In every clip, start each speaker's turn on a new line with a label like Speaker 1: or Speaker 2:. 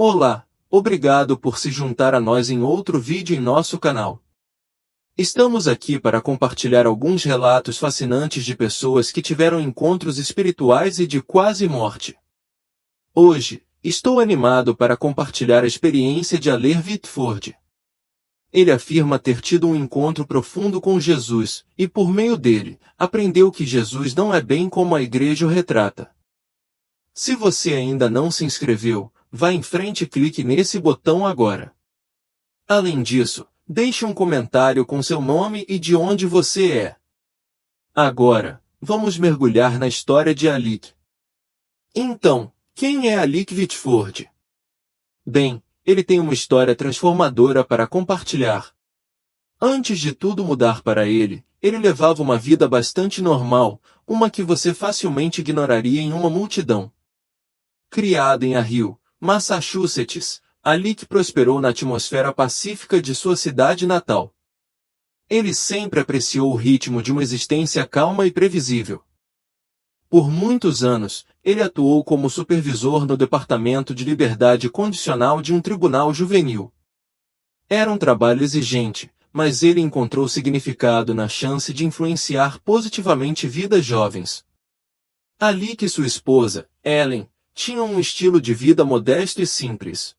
Speaker 1: Olá, obrigado por se juntar a nós em outro vídeo em nosso canal. Estamos aqui para compartilhar alguns relatos fascinantes de pessoas que tiveram encontros espirituais e de quase morte. Hoje, estou animado para compartilhar a experiência de Aler Whitford. Ele afirma ter tido um encontro profundo com Jesus, e por meio dele, aprendeu que Jesus não é bem como a igreja o retrata. Se você ainda não se inscreveu, vá em frente e clique nesse botão agora. Além disso, deixe um comentário com seu nome e de onde você é. Agora, vamos mergulhar na história de Aler. Então, quem é Aler Whitford? Bem, ele tem uma história transformadora para compartilhar. Antes de tudo mudar para ele levava uma vida bastante normal, uma que você facilmente ignoraria em uma multidão. Criado em Hill, Massachusetts, Aler prosperou na atmosfera pacífica de sua cidade natal. Ele sempre apreciou o ritmo de uma existência calma e previsível. Por muitos anos, ele atuou como supervisor no Departamento de Liberdade Condicional de um tribunal juvenil. Era um trabalho exigente, mas ele encontrou significado na chance de influenciar positivamente vidas jovens. Aler e sua esposa, Ellen, tinham um estilo de vida modesto e simples.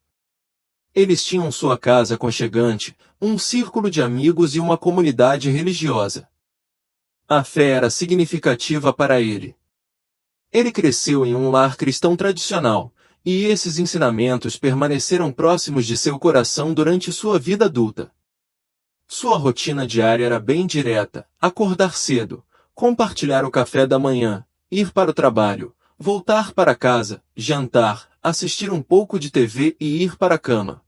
Speaker 1: Eles tinham sua casa aconchegante, um círculo de amigos e uma comunidade religiosa. A fé era significativa para ele. Ele cresceu em um lar cristão tradicional, e esses ensinamentos permaneceram próximos de seu coração durante sua vida adulta. Sua rotina diária era bem direta: acordar cedo, compartilhar o café da manhã, ir para o trabalho, voltar para casa, jantar, assistir um pouco de TV e ir para a cama.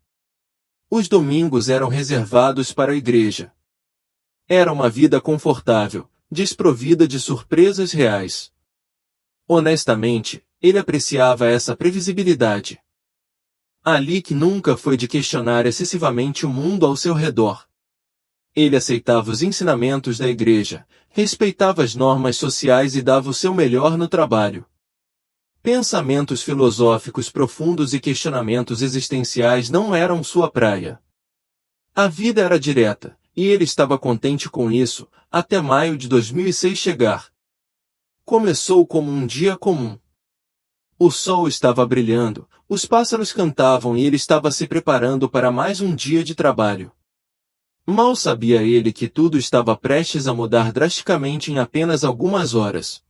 Speaker 1: Os domingos eram reservados para a igreja. Era uma vida confortável, desprovida de surpresas reais. Honestamente, ele apreciava essa previsibilidade. Aler nunca foi de questionar excessivamente o mundo ao seu redor. Ele aceitava os ensinamentos da igreja, respeitava as normas sociais e dava o seu melhor no trabalho. Pensamentos filosóficos profundos e questionamentos existenciais não eram sua praia. A vida era direta, e ele estava contente com isso, até maio de 2006 chegar. Começou como um dia comum. O sol estava brilhando, os pássaros cantavam e ele estava se preparando para mais um dia de trabalho. Mal sabia ele que tudo estava prestes a mudar drasticamente em apenas algumas horas.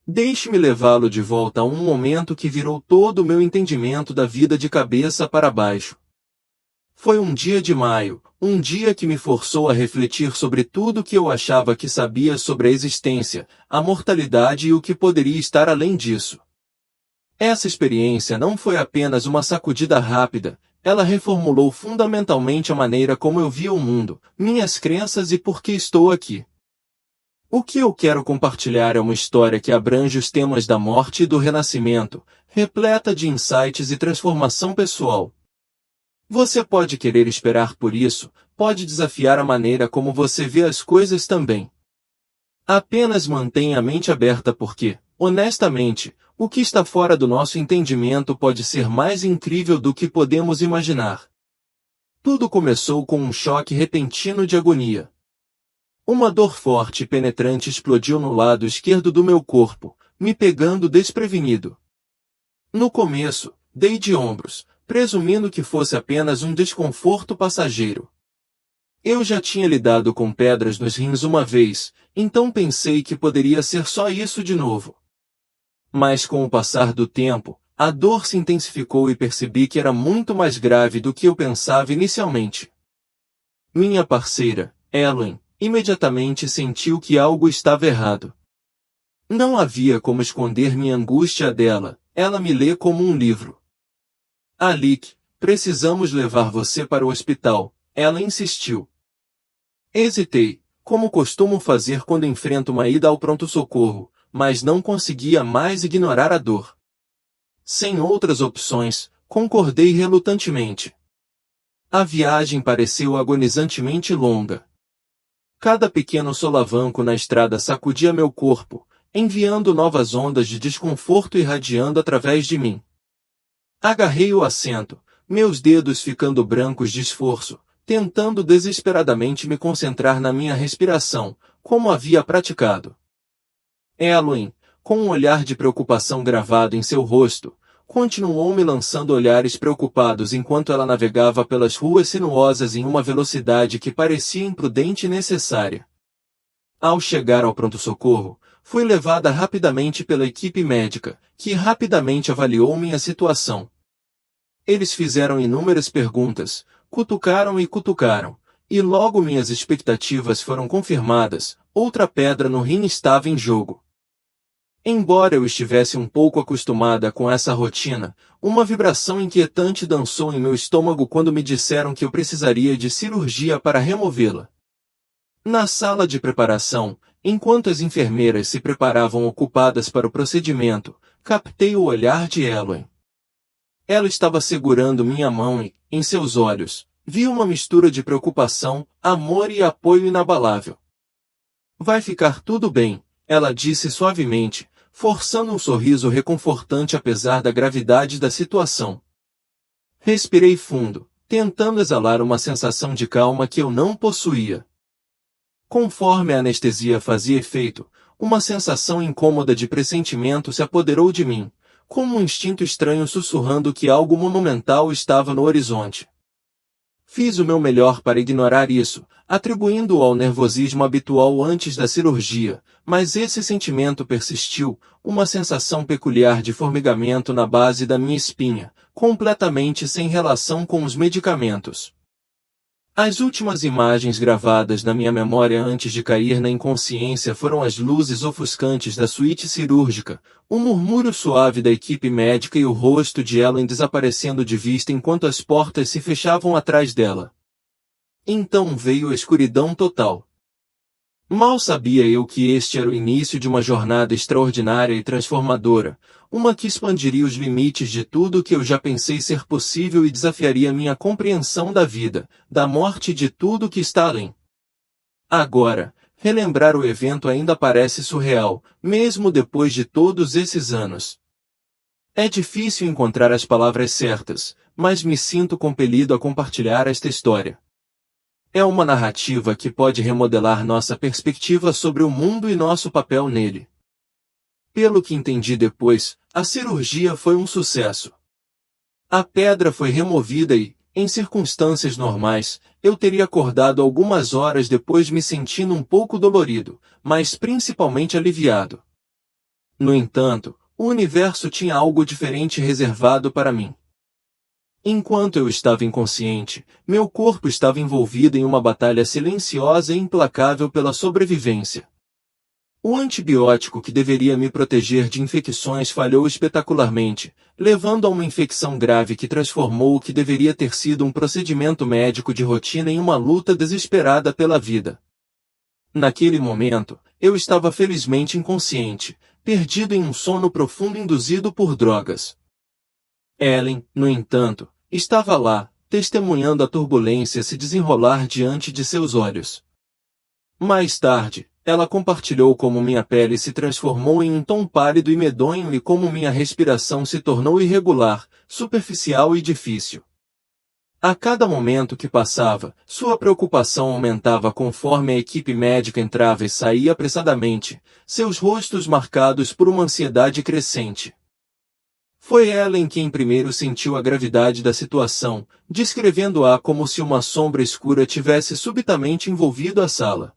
Speaker 1: Deixe-me levá-lo de volta a um momento que virou todo o meu entendimento da vida de cabeça para baixo. Foi um dia de maio, um dia que me forçou a refletir sobre tudo que eu achava que sabia sobre a existência, a mortalidade e o que poderia estar além disso. Essa experiência não foi apenas uma sacudida rápida, ela reformulou fundamentalmente a maneira como eu via o mundo, minhas crenças e por que estou aqui. O que eu quero compartilhar é uma história que abrange os temas da morte e do renascimento, repleta de insights e transformação pessoal. Você pode querer esperar por isso, pode desafiar a maneira como você vê as coisas também. Apenas mantenha a mente aberta porque, honestamente, o que está fora do nosso entendimento pode ser mais incrível do que podemos imaginar. Tudo começou com um choque repentino de agonia. Uma dor forte e penetrante explodiu no lado esquerdo do meu corpo, me pegando desprevenido. No começo, dei de ombros, presumindo que fosse apenas um desconforto passageiro. Eu já tinha lidado com pedras nos rins uma vez, então pensei que poderia ser só isso de novo. Mas com o passar do tempo, a dor se intensificou e percebi que era muito mais grave do que eu pensava inicialmente. Minha parceira, Ellen, imediatamente sentiu que algo estava errado. Não havia como esconder minha angústia dela, ela me lê como um livro. Aler, precisamos levar você para o hospital, ela insistiu. Hesitei, como costumo fazer quando enfrento uma ida ao pronto-socorro, mas não conseguia mais ignorar a dor. Sem outras opções, concordei relutantemente. A viagem pareceu agonizantemente longa. Cada pequeno solavanco na estrada sacudia meu corpo, enviando novas ondas de desconforto irradiando através de mim. Agarrei o assento, meus dedos ficando brancos de esforço, tentando desesperadamente me concentrar na minha respiração, como havia praticado. Elwyn, com um olhar de preocupação gravado em seu rosto, continuou me lançando olhares preocupados enquanto ela navegava pelas ruas sinuosas em uma velocidade que parecia imprudente e necessária. Ao chegar ao pronto-socorro, fui levada rapidamente pela equipe médica, que rapidamente avaliou minha situação. Eles fizeram inúmeras perguntas, cutucaram e cutucaram, e logo minhas expectativas foram confirmadas, outra pedra no rim estava em jogo. Embora eu estivesse um pouco acostumada com essa rotina, uma vibração inquietante dançou em meu estômago quando me disseram que eu precisaria de cirurgia para removê-la. Na sala de preparação, enquanto as enfermeiras se preparavam ocupadas para o procedimento, captei o olhar de Elwyn. Ela estava segurando minha mão e, em seus olhos, vi uma mistura de preocupação, amor e apoio inabalável. Vai ficar tudo bem, ela disse suavemente, forçando um sorriso reconfortante apesar da gravidade da situação. Respirei fundo, tentando exalar uma sensação de calma que eu não possuía. Conforme a anestesia fazia efeito, uma sensação incômoda de pressentimento se apoderou de mim, como um instinto estranho sussurrando que algo monumental estava no horizonte. Fiz o meu melhor para ignorar isso, atribuindo-o ao nervosismo habitual antes da cirurgia, mas esse sentimento persistiu, uma sensação peculiar de formigamento na base da minha espinha, completamente sem relação com os medicamentos. As últimas imagens gravadas na minha memória antes de cair na inconsciência foram as luzes ofuscantes da suíte cirúrgica, o murmúrio suave da equipe médica e o rosto de Elwyn desaparecendo de vista enquanto as portas se fechavam atrás dela. Então veio a escuridão total. Mal sabia eu que este era o início de uma jornada extraordinária e transformadora, uma que expandiria os limites de tudo o que eu já pensei ser possível e desafiaria minha compreensão da vida, da morte e de tudo que está além. Agora, relembrar o evento ainda parece surreal, mesmo depois de todos esses anos. É difícil encontrar as palavras certas, mas me sinto compelido a compartilhar esta história. É uma narrativa que pode remodelar nossa perspectiva sobre o mundo e nosso papel nele. Pelo que entendi depois, a cirurgia foi um sucesso. A pedra foi removida e, em circunstâncias normais, eu teria acordado algumas horas depois me sentindo um pouco dolorido, mas principalmente aliviado. No entanto, o universo tinha algo diferente reservado para mim. Enquanto eu estava inconsciente, meu corpo estava envolvido em uma batalha silenciosa e implacável pela sobrevivência. O antibiótico que deveria me proteger de infecções falhou espetacularmente, levando a uma infecção grave que transformou o que deveria ter sido um procedimento médico de rotina em uma luta desesperada pela vida. Naquele momento, eu estava felizmente inconsciente, perdido em um sono profundo induzido por drogas. Ellen, no entanto, estava lá, testemunhando a turbulência se desenrolar diante de seus olhos. Mais tarde, ela compartilhou como minha pele se transformou em um tom pálido e medonho e como minha respiração se tornou irregular, superficial e difícil. A cada momento que passava, sua preocupação aumentava conforme a equipe médica entrava e saía apressadamente, seus rostos marcados por uma ansiedade crescente. Foi Ellen quem primeiro sentiu a gravidade da situação, descrevendo-a como se uma sombra escura tivesse subitamente envolvido a sala.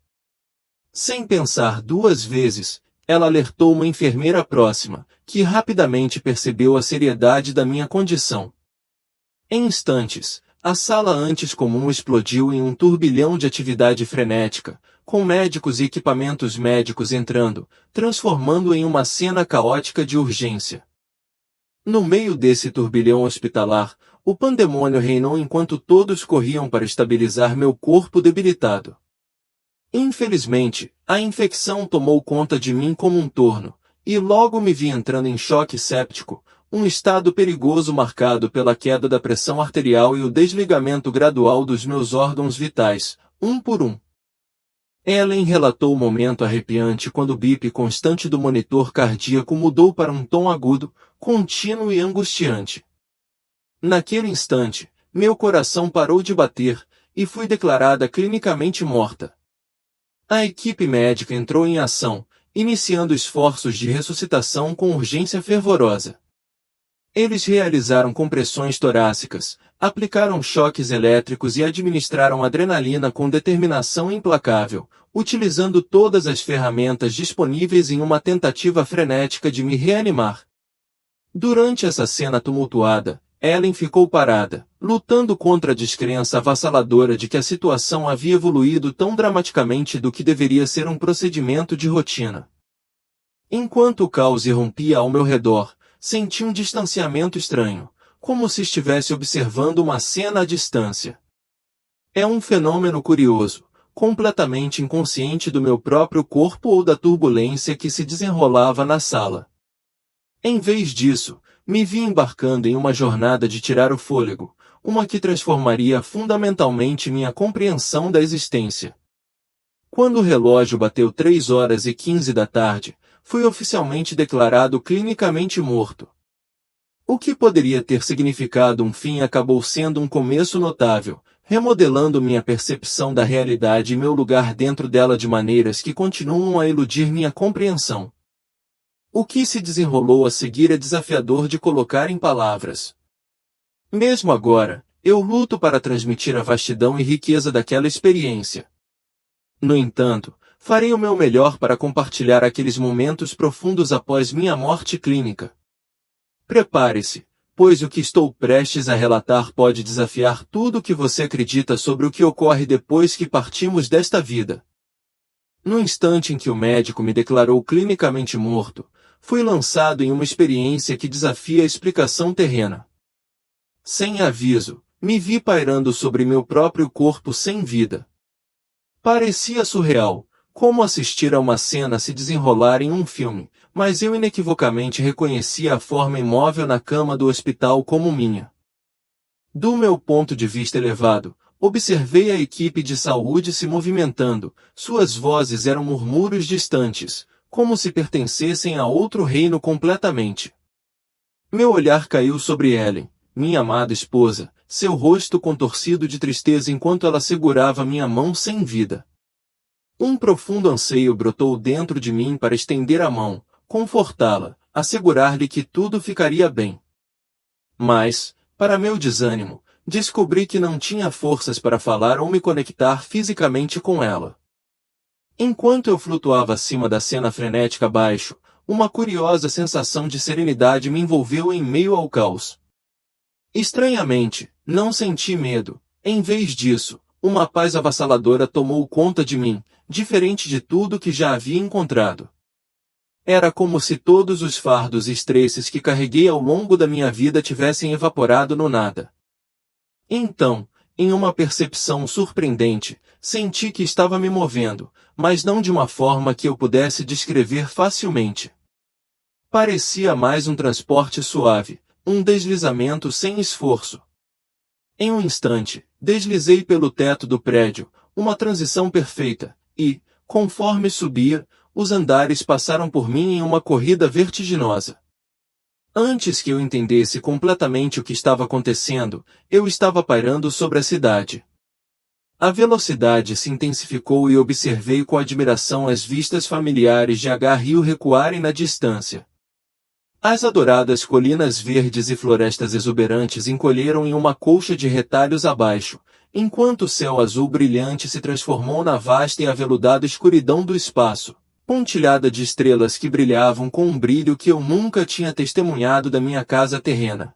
Speaker 1: Sem pensar duas vezes, ela alertou uma enfermeira próxima, que rapidamente percebeu a seriedade da minha condição. Em instantes, a sala antes comum explodiu em um turbilhão de atividade frenética, com médicos e equipamentos médicos entrando, transformando em uma cena caótica de urgência. No meio desse turbilhão hospitalar, o pandemônio reinou enquanto todos corriam para estabilizar meu corpo debilitado. Infelizmente, a infecção tomou conta de mim como um torno, e logo me vi entrando em choque séptico, um estado perigoso marcado pela queda da pressão arterial e o desligamento gradual dos meus órgãos vitais, um por um. Ellen relatou o momento arrepiante quando o bip constante do monitor cardíaco mudou para um tom agudo, contínuo e angustiante. Naquele instante, meu coração parou de bater, e fui declarada clinicamente morta. A equipe médica entrou em ação, iniciando esforços de ressuscitação com urgência fervorosa. Eles realizaram compressões torácicas, aplicaram choques elétricos e administraram adrenalina com determinação implacável, utilizando todas as ferramentas disponíveis em uma tentativa frenética de me reanimar. Durante essa cena tumultuada, Ellen ficou parada, lutando contra a descrença avassaladora de que a situação havia evoluído tão dramaticamente do que deveria ser um procedimento de rotina. Enquanto o caos irrompia ao meu redor, senti um distanciamento estranho, como se estivesse observando uma cena à distância. É um fenômeno curioso, completamente inconsciente do meu próprio corpo ou da turbulência que se desenrolava na sala. Em vez disso, me vi embarcando em uma jornada de tirar o fôlego, uma que transformaria fundamentalmente minha compreensão da existência. Quando o relógio bateu 3h15 da tarde, fui oficialmente declarado clinicamente morto. O que poderia ter significado um fim acabou sendo um começo notável, remodelando minha percepção da realidade e meu lugar dentro dela de maneiras que continuam a eludir minha compreensão. O que se desenrolou a seguir é desafiador de colocar em palavras. Mesmo agora, eu luto para transmitir a vastidão e riqueza daquela experiência. No entanto, farei o meu melhor para compartilhar aqueles momentos profundos após minha morte clínica. Prepare-se, pois o que estou prestes a relatar pode desafiar tudo o que você acredita sobre o que ocorre depois que partimos desta vida. No instante em que o médico me declarou clinicamente morto, fui lançado em uma experiência que desafia a explicação terrena. Sem aviso, me vi pairando sobre meu próprio corpo sem vida. Parecia surreal, como assistir a uma cena se desenrolar em um filme, mas eu inequivocamente reconhecia a forma imóvel na cama do hospital como minha. Do meu ponto de vista elevado, observei a equipe de saúde se movimentando, suas vozes eram murmúrios distantes, como se pertencessem a outro reino completamente. Meu olhar caiu sobre Ellen, minha amada esposa, seu rosto contorcido de tristeza enquanto ela segurava minha mão sem vida. Um profundo anseio brotou dentro de mim para estender a mão, confortá-la, assegurar-lhe que tudo ficaria bem. Mas, para meu desânimo, descobri que não tinha forças para falar ou me conectar fisicamente com ela. Enquanto eu flutuava acima da cena frenética abaixo, uma curiosa sensação de serenidade me envolveu em meio ao caos. Estranhamente, não senti medo. Em vez disso, uma paz avassaladora tomou conta de mim, diferente de tudo que já havia encontrado. Era como se todos os fardos e estresses que carreguei ao longo da minha vida tivessem evaporado no nada. Então, em uma percepção surpreendente, senti que estava me movendo, mas não de uma forma que eu pudesse descrever facilmente. Parecia mais um transporte suave, um deslizamento sem esforço. Em um instante, deslizei pelo teto do prédio, uma transição perfeita, e, conforme subia, os andares passaram por mim em uma corrida vertiginosa. Antes que eu entendesse completamente o que estava acontecendo, eu estava pairando sobre a cidade. A velocidade se intensificou e observei com admiração as vistas familiares de H-Rio recuarem na distância. As adoradas colinas verdes e florestas exuberantes encolheram em uma colcha de retalhos abaixo, enquanto o céu azul brilhante se transformou na vasta e aveludada escuridão do espaço, pontilhada de estrelas que brilhavam com um brilho que eu nunca tinha testemunhado da minha casa terrena.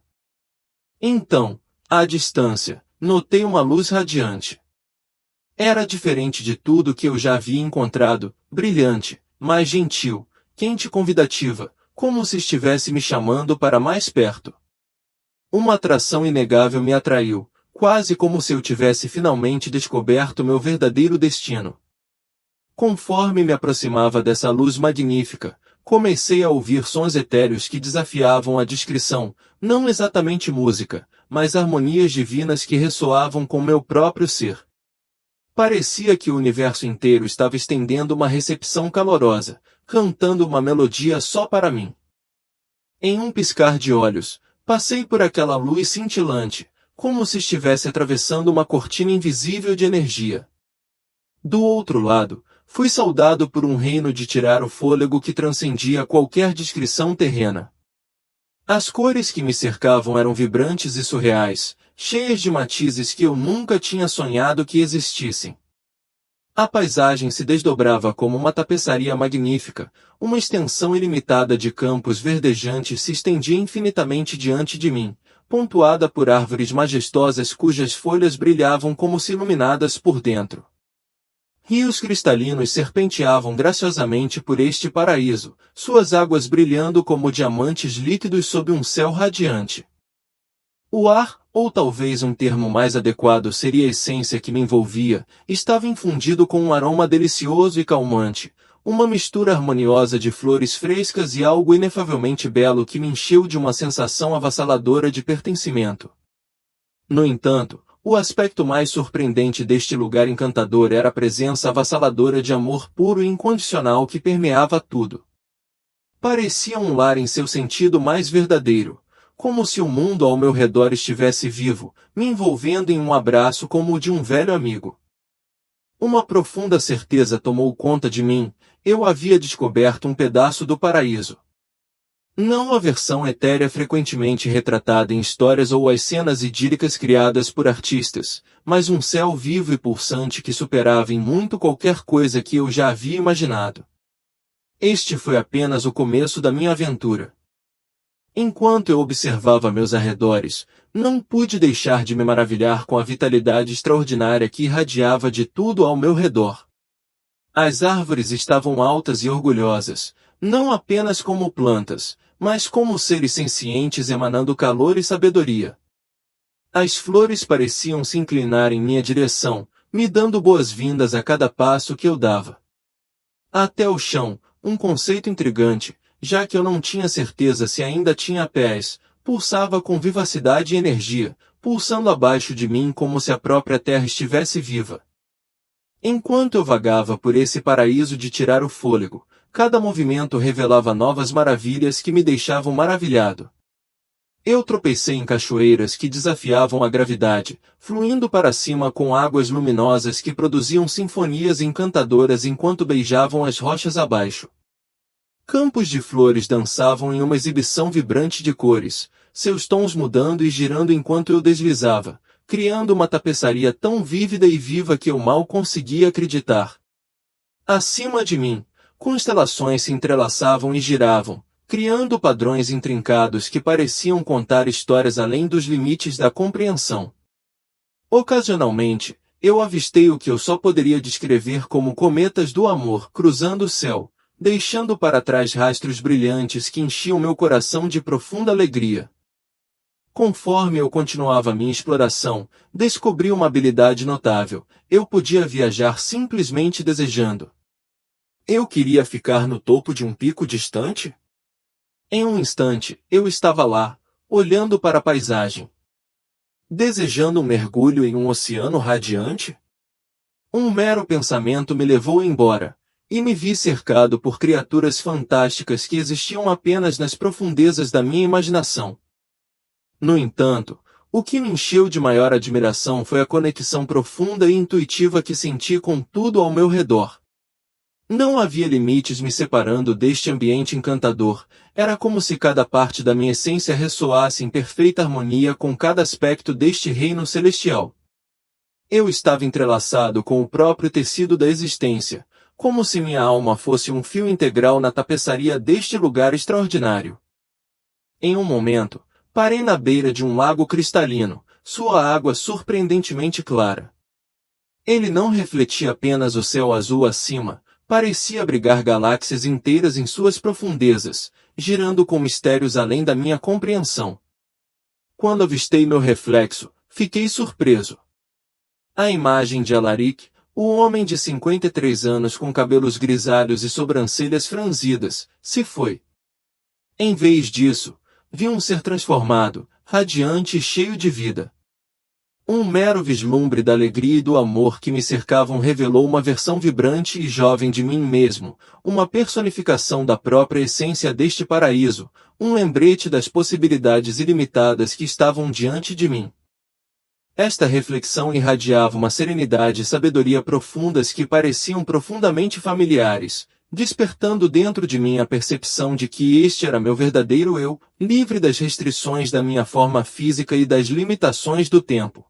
Speaker 1: Então, à distância, notei uma luz radiante. Era diferente de tudo que eu já havia encontrado, brilhante, mais gentil, quente e convidativa, como se estivesse me chamando para mais perto. Uma atração inegável me atraiu, quase como se eu tivesse finalmente descoberto meu verdadeiro destino. Conforme me aproximava dessa luz magnífica, comecei a ouvir sons etéreos que desafiavam a descrição, não exatamente música, mas harmonias divinas que ressoavam com meu próprio ser. Parecia que o universo inteiro estava estendendo uma recepção calorosa, cantando uma melodia só para mim. Em um piscar de olhos, Passei por aquela luz cintilante, como se estivesse atravessando uma cortina invisível de energia. Do outro lado, fui saudado por um reino de tirar o fôlego que transcendia qualquer descrição terrena. As cores que me cercavam eram vibrantes e surreais, cheias de matizes que eu nunca tinha sonhado que existissem. A paisagem se desdobrava como uma tapeçaria magnífica, uma extensão ilimitada de campos verdejantes se estendia infinitamente diante de mim, pontuada por árvores majestosas cujas folhas brilhavam como se iluminadas por dentro. Rios cristalinos serpenteavam graciosamente por este paraíso, suas águas brilhando como diamantes líquidos sob um céu radiante. O ar, ou talvez um termo mais adequado seria a essência que me envolvia, estava infundido com um aroma delicioso e calmante, uma mistura harmoniosa de flores frescas e algo inefavelmente belo que me encheu de uma sensação avassaladora de pertencimento. No entanto, o aspecto mais surpreendente deste lugar encantador era a presença avassaladora de amor puro e incondicional que permeava tudo. Parecia um lar em seu sentido mais verdadeiro, como se o mundo ao meu redor estivesse vivo, me envolvendo em um abraço como o de um velho amigo. Uma profunda certeza tomou conta de mim, eu havia descoberto um pedaço do paraíso. Não a versão etérea frequentemente retratada em histórias ou as cenas idílicas criadas por artistas, mas um céu vivo e pulsante que superava em muito qualquer coisa que eu já havia imaginado. Este foi apenas o começo da minha aventura. Enquanto eu observava meus arredores, não pude deixar de me maravilhar com a vitalidade extraordinária que irradiava de tudo ao meu redor. As árvores estavam altas e orgulhosas, não apenas como plantas, mas como seres sencientes emanando calor e sabedoria. As flores pareciam se inclinar em minha direção, me dando boas-vindas a cada passo que eu dava. Até o chão, um conceito intrigante, já que eu não tinha certeza se ainda tinha pés, pulsava com vivacidade e energia, pulsando abaixo de mim como se a própria terra estivesse viva. Enquanto eu vagava por esse paraíso de tirar o fôlego, cada movimento revelava novas maravilhas que me deixavam maravilhado. Eu tropecei em cachoeiras que desafiavam a gravidade, fluindo para cima com águas luminosas que produziam sinfonias encantadoras enquanto beijavam as rochas abaixo. Campos de flores dançavam em uma exibição vibrante de cores, seus tons mudando e girando enquanto eu deslizava, criando uma tapeçaria tão vívida e viva que eu mal conseguia acreditar. Acima de mim, constelações se entrelaçavam e giravam, criando padrões intrincados que pareciam contar histórias além dos limites da compreensão. Ocasionalmente, eu avistei o que eu só poderia descrever como cometas do amor cruzando o céu, deixando para trás rastros brilhantes que enchiam meu coração de profunda alegria. Conforme eu continuava minha exploração, descobri uma habilidade notável, eu podia viajar simplesmente desejando. Eu queria ficar no topo de um pico distante? Em um instante, eu estava lá, olhando para a paisagem. Desejando um mergulho em um oceano radiante? Um mero pensamento me levou embora, e me vi cercado por criaturas fantásticas que existiam apenas nas profundezas da minha imaginação. No entanto, o que me encheu de maior admiração foi a conexão profunda e intuitiva que senti com tudo ao meu redor. Não havia limites me separando deste ambiente encantador, era como se cada parte da minha essência ressoasse em perfeita harmonia com cada aspecto deste reino celestial. Eu estava entrelaçado com o próprio tecido da existência, como se minha alma fosse um fio integral na tapeçaria deste lugar extraordinário. Em um momento, parei na beira de um lago cristalino, sua água surpreendentemente clara. Ele não refletia apenas o céu azul acima, parecia abrigar galáxias inteiras em suas profundezas, girando com mistérios além da minha compreensão. Quando avistei meu reflexo, fiquei surpreso. A imagem de Alaric, o homem de 53 anos com cabelos grisalhos e sobrancelhas franzidas, se foi. Em vez disso, vi um ser transformado, radiante e cheio de vida. Um mero vislumbre da alegria e do amor que me cercavam revelou uma versão vibrante e jovem de mim mesmo, uma personificação da própria essência deste paraíso, um lembrete das possibilidades ilimitadas que estavam diante de mim. Esta reflexão irradiava uma serenidade e sabedoria profundas que pareciam profundamente familiares, despertando dentro de mim a percepção de que este era meu verdadeiro eu, livre das restrições da minha forma física e das limitações do tempo.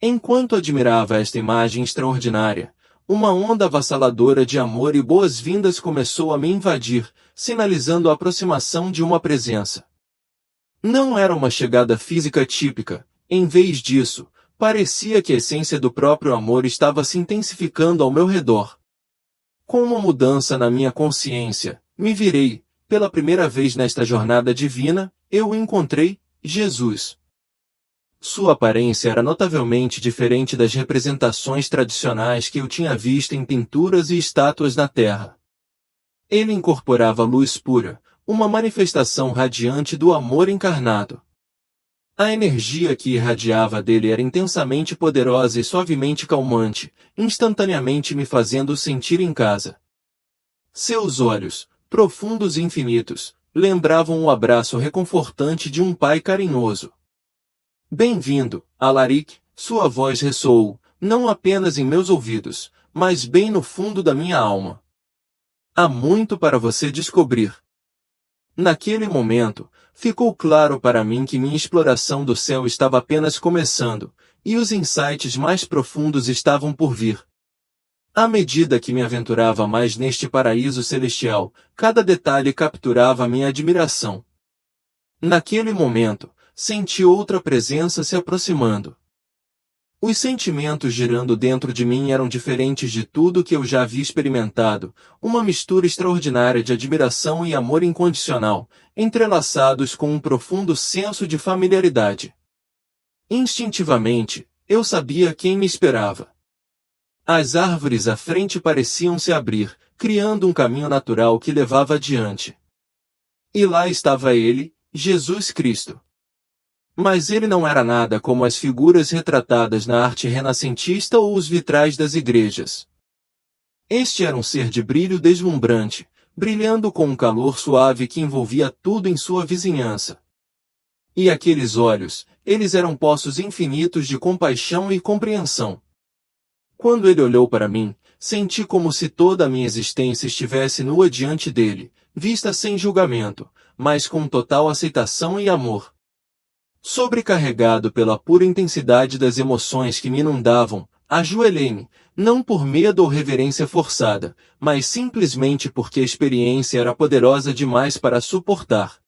Speaker 1: Enquanto admirava esta imagem extraordinária, uma onda avassaladora de amor e boas-vindas começou a me invadir, sinalizando a aproximação de uma presença. Não era uma chegada física típica, em vez disso, parecia que a essência do próprio amor estava se intensificando ao meu redor. Com uma mudança na minha consciência, me virei, pela primeira vez nesta jornada divina, eu encontrei Jesus. Sua aparência era notavelmente diferente das representações tradicionais que eu tinha visto em pinturas e estátuas na Terra. Ele incorporava luz pura, uma manifestação radiante do amor encarnado. A energia que irradiava dele era intensamente poderosa e suavemente calmante, instantaneamente me fazendo sentir em casa. Seus olhos, profundos e infinitos, lembravam o abraço reconfortante de um pai carinhoso. Bem-vindo, Alaric, sua voz ressoou, não apenas em meus ouvidos, mas bem no fundo da minha alma. Há muito para você descobrir. Naquele momento, ficou claro para mim que minha exploração do céu estava apenas começando, e os insights mais profundos estavam por vir. À medida que me aventurava mais neste paraíso celestial, cada detalhe capturava minha admiração. Naquele momento, senti outra presença se aproximando. Os sentimentos girando dentro de mim eram diferentes de tudo que eu já havia experimentado, uma mistura extraordinária de admiração e amor incondicional, entrelaçados com um profundo senso de familiaridade. Instintivamente, eu sabia quem me esperava. As árvores à frente pareciam se abrir, criando um caminho natural que levava adiante. E lá estava ele, Jesus Cristo. Mas ele não era nada como as figuras retratadas na arte renascentista ou os vitrais das igrejas. Este era um ser de brilho deslumbrante, brilhando com um calor suave que envolvia tudo em sua vizinhança. E aqueles olhos, eles eram poços infinitos de compaixão e compreensão. Quando ele olhou para mim, senti como se toda a minha existência estivesse nua diante dele, vista sem julgamento, mas com total aceitação e amor. Sobrecarregado pela pura intensidade das emoções que me inundavam, ajoelhei-me, não por medo ou reverência forçada, mas simplesmente porque a experiência era poderosa demais para suportar.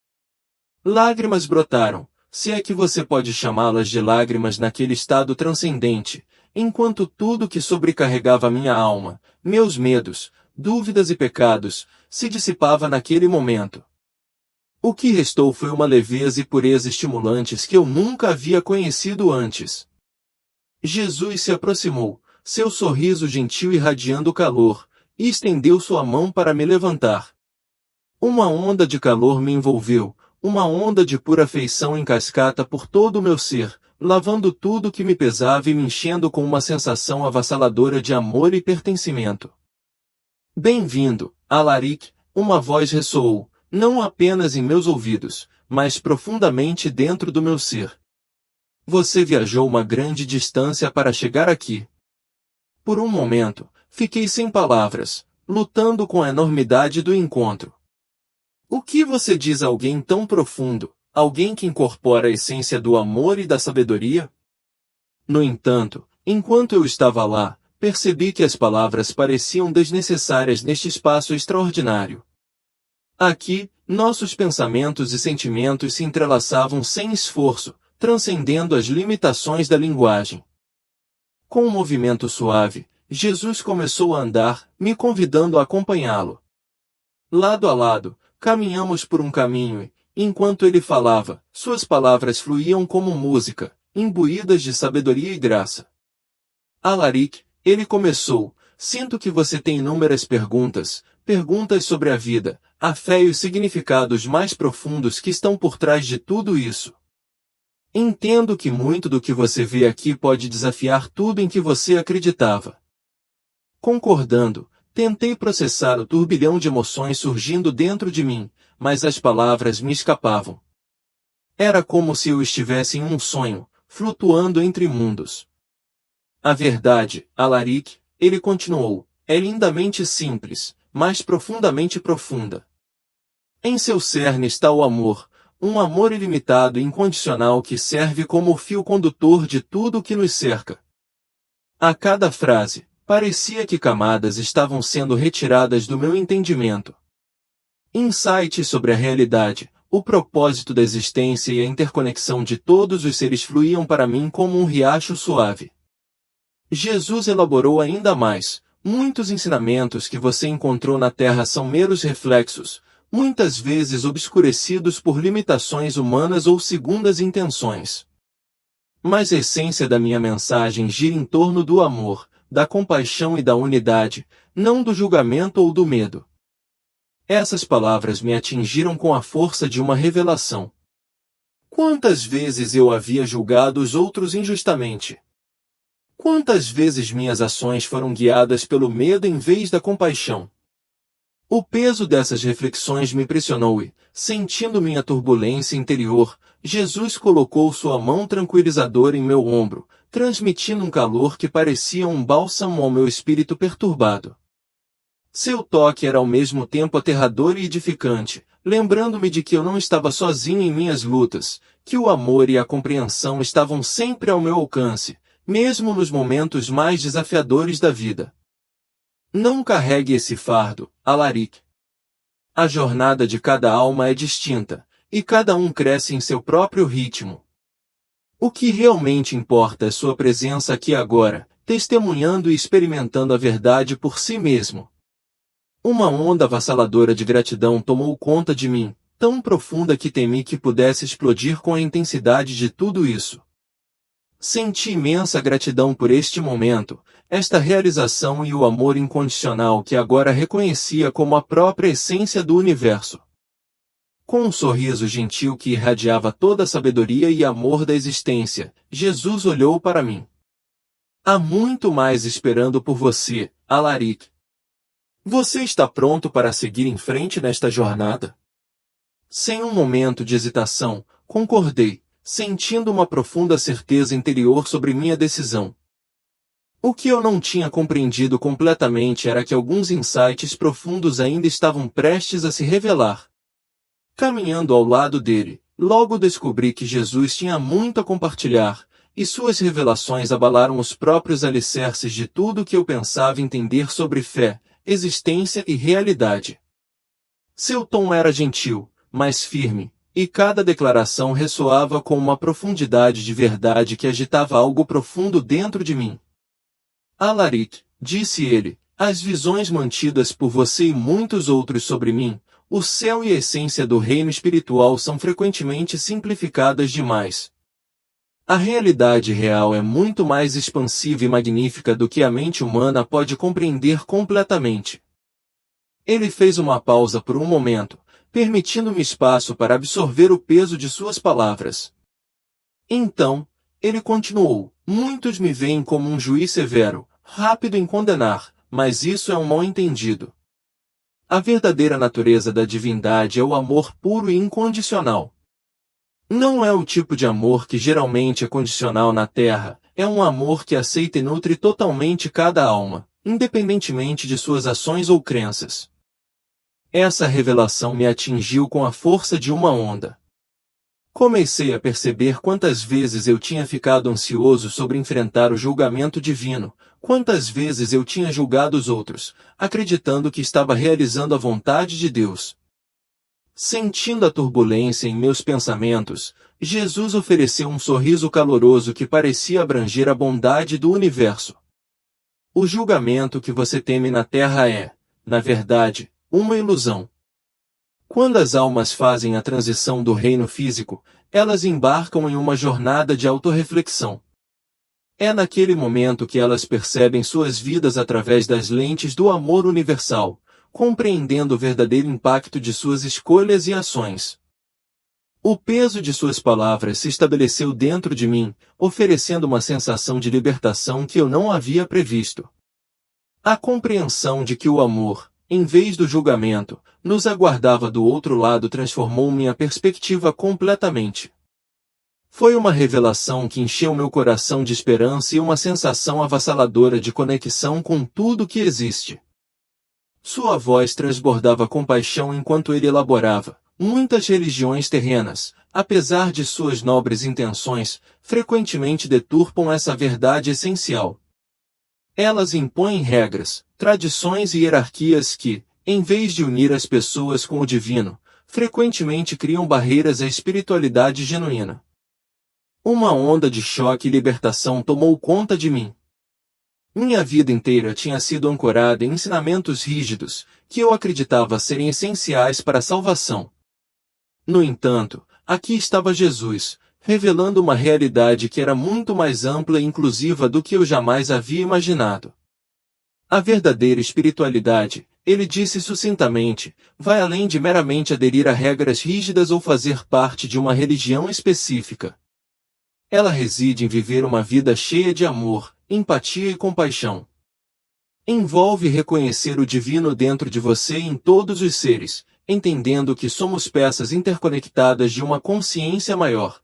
Speaker 1: Lágrimas brotaram, se é que você pode chamá-las de lágrimas naquele estado transcendente, enquanto tudo que sobrecarregava minha alma, meus medos, dúvidas e pecados, se dissipava naquele momento. O que restou foi uma leveza e pureza estimulantes que eu nunca havia conhecido antes. Jesus se aproximou, seu sorriso gentil irradiando calor, e estendeu sua mão para me levantar. Uma onda de calor me envolveu, uma onda de pura afeição em cascata por todo o meu ser, lavando tudo que me pesava e me enchendo com uma sensação avassaladora de amor e pertencimento. Bem-vindo, Alaric, uma voz ressoou, não apenas em meus ouvidos, mas profundamente dentro do meu ser. Você viajou uma grande distância para chegar aqui. Por um momento, fiquei sem palavras, lutando com a enormidade do encontro. O que você diz a alguém tão profundo, alguém que incorpora a essência do amor e da sabedoria? No entanto, enquanto eu estava lá, percebi que as palavras pareciam desnecessárias neste espaço extraordinário. Aqui, nossos pensamentos e sentimentos se entrelaçavam sem esforço, transcendendo as limitações da linguagem. Com um movimento suave, Jesus começou a andar, me convidando a acompanhá-lo. Lado a lado, caminhamos por um caminho e, enquanto ele falava, suas palavras fluíam como música, imbuídas de sabedoria e graça. Alaric, ele começou, sinto que você tem inúmeras perguntas sobre a vida, a fé e os significados mais profundos que estão por trás de tudo isso. Entendo que muito do que você vê aqui pode desafiar tudo em que você acreditava. Concordando, tentei processar o turbilhão de emoções surgindo dentro de mim, mas as palavras me escapavam. Era como se eu estivesse em um sonho, flutuando entre mundos. A verdade, Alaric, ele continuou, é lindamente simples, mas profundamente profunda. Em seu cerne está o amor, um amor ilimitado e incondicional que serve como o fio condutor de tudo o que nos cerca. A cada frase, parecia que camadas estavam sendo retiradas do meu entendimento. Insights sobre a realidade, o propósito da existência e a interconexão de todos os seres fluíam para mim como um riacho suave. Jesus elaborou ainda mais. Muitos ensinamentos que você encontrou na Terra são meros reflexos, muitas vezes obscurecidos por limitações humanas ou segundas intenções. Mas a essência da minha mensagem gira em torno do amor, da compaixão e da unidade, não do julgamento ou do medo. Essas palavras me atingiram com a força de uma revelação. Quantas vezes eu havia julgado os outros injustamente? Quantas vezes minhas ações foram guiadas pelo medo em vez da compaixão? O peso dessas reflexões me pressionou e, sentindo minha turbulência interior, Jesus colocou sua mão tranquilizadora em meu ombro, transmitindo um calor que parecia um bálsamo ao meu espírito perturbado. Seu toque era ao mesmo tempo aterrador e edificante, lembrando-me de que eu não estava sozinho em minhas lutas, que o amor e a compreensão estavam sempre ao meu alcance, mesmo nos momentos mais desafiadores da vida. Não carregue esse fardo, Alaric. A jornada de cada alma é distinta, e cada um cresce em seu próprio ritmo. O que realmente importa é sua presença aqui agora, testemunhando e experimentando a verdade por si mesmo. Uma onda avassaladora de gratidão tomou conta de mim, tão profunda que temi que pudesse explodir com a intensidade de tudo isso. Senti imensa gratidão por este momento, esta realização e o amor incondicional que agora reconhecia como a própria essência do universo. Com um sorriso gentil que irradiava toda a sabedoria e amor da existência, Jesus olhou para mim. Há muito mais esperando por você, Alaric. Você está pronto para seguir em frente nesta jornada? Sem um momento de hesitação, concordei, sentindo uma profunda certeza interior sobre minha decisão. O que eu não tinha compreendido completamente era que alguns insights profundos ainda estavam prestes a se revelar. Caminhando ao lado dele, logo descobri que Jesus tinha muito a compartilhar, e suas revelações abalaram os próprios alicerces de tudo o que eu pensava entender sobre fé, existência e realidade. Seu tom era gentil, mas firme, e cada declaração ressoava com uma profundidade de verdade que agitava algo profundo dentro de mim. Alaric, disse ele, as visões mantidas por você e muitos outros sobre mim, o céu e a essência do reino espiritual são frequentemente simplificadas demais. A realidade real é muito mais expansiva e magnífica do que a mente humana pode compreender completamente. Ele fez uma pausa por um momento, permitindo-me espaço para absorver o peso de suas palavras. Então, ele continuou, muitos me veem como um juiz severo, rápido em condenar, mas isso é um mal-entendido. A verdadeira natureza da divindade é o amor puro e incondicional. Não é o tipo de amor que geralmente é condicional na Terra, é um amor que aceita e nutre totalmente cada alma, independentemente de suas ações ou crenças. Essa revelação me atingiu com a força de uma onda. Comecei a perceber quantas vezes eu tinha ficado ansioso sobre enfrentar o julgamento divino, quantas vezes eu tinha julgado os outros, acreditando que estava realizando a vontade de Deus. Sentindo a turbulência em meus pensamentos, Jesus ofereceu um sorriso caloroso que parecia abranger a bondade do universo. O julgamento que você teme na Terra é, na verdade, uma ilusão. Quando as almas fazem a transição do reino físico, elas embarcam em uma jornada de autorreflexão. É naquele momento que elas percebem suas vidas através das lentes do amor universal, compreendendo o verdadeiro impacto de suas escolhas e ações. O peso de suas palavras se estabeleceu dentro de mim, oferecendo uma sensação de libertação que eu não havia previsto. A compreensão de que o amor, em vez do julgamento, nos aguardava do outro lado transformou minha perspectiva completamente. Foi uma revelação que encheu meu coração de esperança e uma sensação avassaladora de conexão com tudo que existe. Sua voz transbordava compaixão enquanto ele elaborava. Muitas religiões terrenas, apesar de suas nobres intenções, frequentemente deturpam essa verdade essencial. Elas impõem regras, tradições e hierarquias que, em vez de unir as pessoas com o divino, frequentemente criam barreiras à espiritualidade genuína. Uma onda de choque e libertação tomou conta de mim. Minha vida inteira tinha sido ancorada em ensinamentos rígidos, que eu acreditava serem essenciais para a salvação. No entanto, aqui estava Jesus, revelando uma realidade que era muito mais ampla e inclusiva do que eu jamais havia imaginado. A verdadeira espiritualidade, ele disse sucintamente, vai além de meramente aderir a regras rígidas ou fazer parte de uma religião específica. Ela reside em viver uma vida cheia de amor, empatia e compaixão. Envolve reconhecer o divino dentro de você e em todos os seres, entendendo que somos peças interconectadas de uma consciência maior.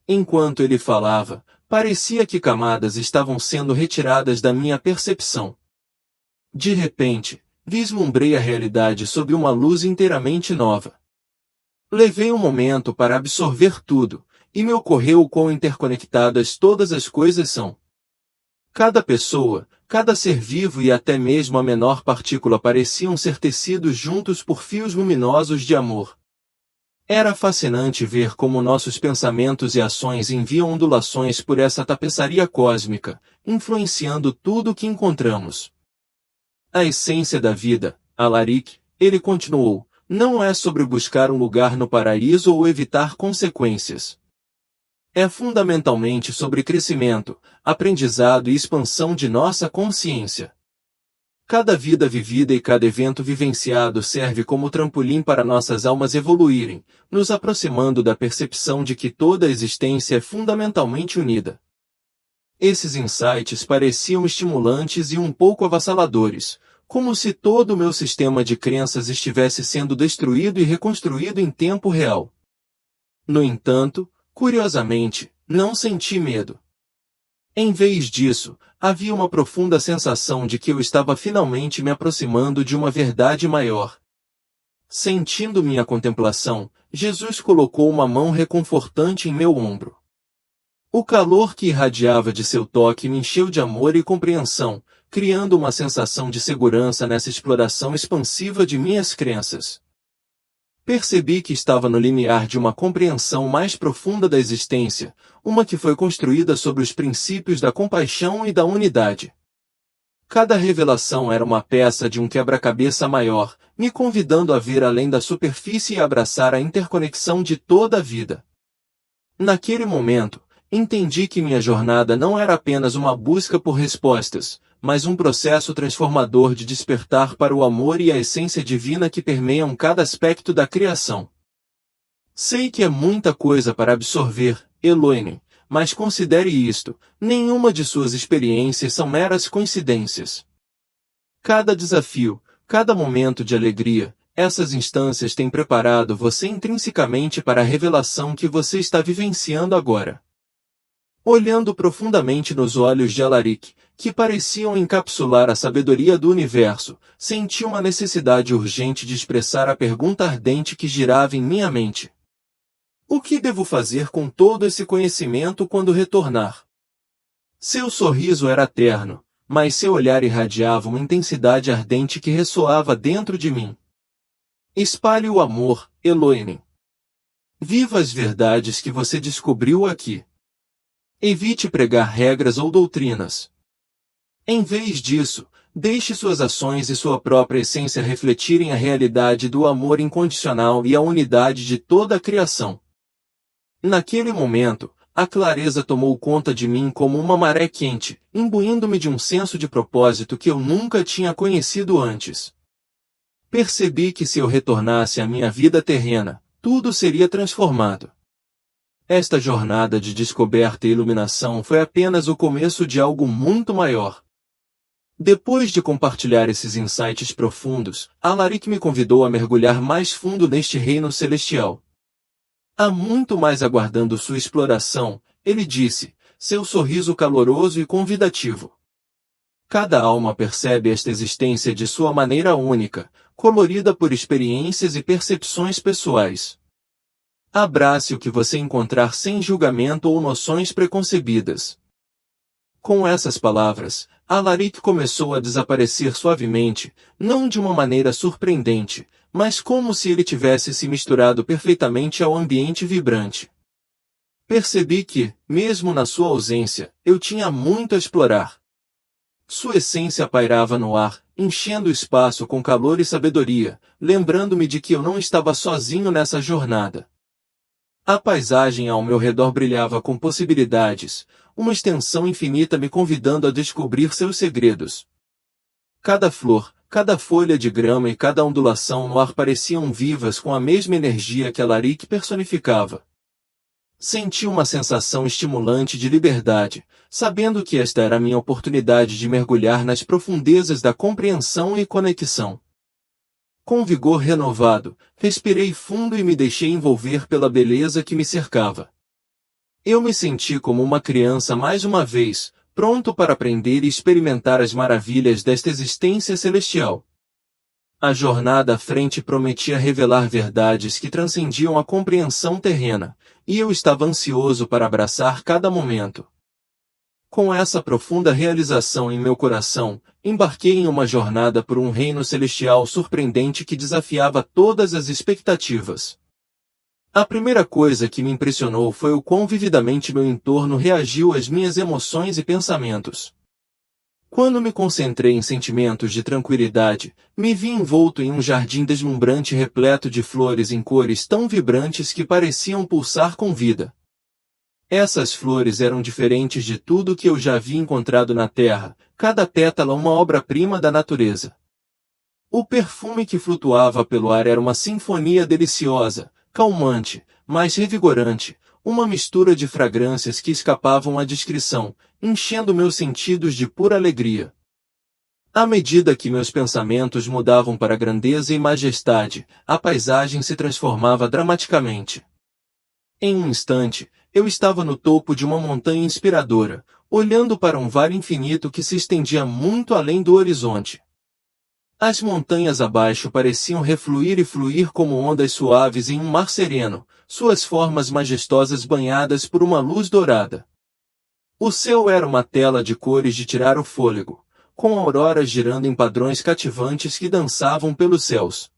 Speaker 1: Enquanto ele falava, parecia que camadas estavam sendo retiradas da minha percepção. De repente, vislumbrei a realidade sob uma luz inteiramente nova. Levei um momento para absorver tudo, e me ocorreu o quão interconectadas todas as coisas são. Cada pessoa, cada ser vivo e até mesmo a menor partícula pareciam ser tecidos juntos por fios luminosos de amor. Era fascinante ver como nossos pensamentos e ações enviam ondulações por essa tapeçaria cósmica, influenciando tudo o que encontramos. A essência da vida, Alaric, ele continuou, não é sobre buscar um lugar no paraíso ou evitar consequências. É fundamentalmente sobre crescimento, aprendizado e expansão de nossa consciência. Cada vida vivida e cada evento vivenciado serve como trampolim para nossas almas evoluírem, nos aproximando da percepção de que toda a existência é fundamentalmente unida. Esses insights pareciam estimulantes e um pouco avassaladores, como se todo o meu sistema de crenças estivesse sendo destruído e reconstruído em tempo real. No entanto, curiosamente, não senti medo. Em vez disso, havia uma profunda sensação de que eu estava finalmente me aproximando de uma verdade maior. Sentindo minha contemplação, Jesus colocou uma mão reconfortante em meu ombro. O calor que irradiava de seu toque me encheu de amor e compreensão, criando uma sensação de segurança nessa exploração expansiva de minhas crenças. Percebi que estava no limiar de uma compreensão mais profunda da existência, uma que foi construída sobre os princípios da compaixão e da unidade. Cada revelação era uma peça de um quebra-cabeça maior, me convidando a ver além da superfície e abraçar a interconexão de toda a vida. Naquele momento, entendi que minha jornada não era apenas uma busca por respostas, mas um processo transformador de despertar para o amor e a essência divina que permeiam cada aspecto da criação. Sei que é muita coisa para absorver, Eloine, mas considere isto, nenhuma de suas experiências são meras coincidências. Cada desafio, cada momento de alegria, essas instâncias têm preparado você intrinsecamente para a revelação que você está vivenciando agora. Olhando profundamente nos olhos de Alaric, que pareciam encapsular a sabedoria do universo, senti uma necessidade urgente de expressar a pergunta ardente que girava em minha mente. O que devo fazer com todo esse conhecimento quando retornar? Seu sorriso era terno, mas seu olhar irradiava uma intensidade ardente que ressoava dentro de mim. Espalhe o amor, Eloine. Viva as verdades que você descobriu aqui. Evite pregar regras ou doutrinas. Em vez disso, deixe suas ações e sua própria essência refletirem a realidade do amor incondicional e a unidade de toda a criação. Naquele momento, a clareza tomou conta de mim como uma maré quente, imbuindo-me de um senso de propósito que eu nunca tinha conhecido antes. Percebi que se eu retornasse à minha vida terrena, tudo seria transformado. Esta jornada de descoberta e iluminação foi apenas o começo de algo muito maior. Depois de compartilhar esses insights profundos, Alaric me convidou a mergulhar mais fundo neste reino celestial. Há muito mais aguardando sua exploração, ele disse, seu sorriso caloroso e convidativo. Cada alma percebe esta existência de sua maneira única, colorida por experiências e percepções pessoais. Abrace o que você encontrar sem julgamento ou noções preconcebidas. Com essas palavras, Alaric começou a desaparecer suavemente, não de uma maneira surpreendente, mas como se ele tivesse se misturado perfeitamente ao ambiente vibrante. Percebi que, mesmo na sua ausência, eu tinha muito a explorar. Sua essência pairava no ar, enchendo o espaço com calor e sabedoria, lembrando-me de que eu não estava sozinho nessa jornada. A paisagem ao meu redor brilhava com possibilidades, uma extensão infinita me convidando a descobrir seus segredos. Cada flor, cada folha de grama e cada ondulação no ar pareciam vivas com a mesma energia que Alaric personificava. Senti uma sensação estimulante de liberdade, sabendo que esta era a minha oportunidade de mergulhar nas profundezas da compreensão e conexão. Com vigor renovado, respirei fundo e me deixei envolver pela beleza que me cercava. Eu me senti como uma criança mais uma vez, pronto para aprender e experimentar as maravilhas desta existência celestial. A jornada à frente prometia revelar verdades que transcendiam a compreensão terrena, e eu estava ansioso para abraçar cada momento. Com essa profunda realização em meu coração, embarquei em uma jornada por um reino celestial surpreendente que desafiava todas as expectativas. A primeira coisa que me impressionou foi o quão vividamente meu entorno reagiu às minhas emoções e pensamentos. Quando me concentrei em sentimentos de tranquilidade, me vi envolto em um jardim deslumbrante repleto de flores em cores tão vibrantes que pareciam pulsar com vida. Essas flores eram diferentes de tudo que eu já havia encontrado na terra, cada pétala uma obra-prima da natureza. O perfume que flutuava pelo ar era uma sinfonia deliciosa, calmante, mas revigorante, uma mistura de fragrâncias que escapavam à descrição, enchendo meus sentidos de pura alegria. À medida que meus pensamentos mudavam para grandeza e majestade, a paisagem se transformava dramaticamente. Em um instante, eu estava no topo de uma montanha inspiradora, olhando para um vale infinito que se estendia muito além do horizonte. As montanhas abaixo pareciam refluir e fluir como ondas suaves em um mar sereno, suas formas majestosas banhadas por uma luz dourada. O céu era uma tela de cores de tirar o fôlego, com auroras girando em padrões cativantes que dançavam pelos céus.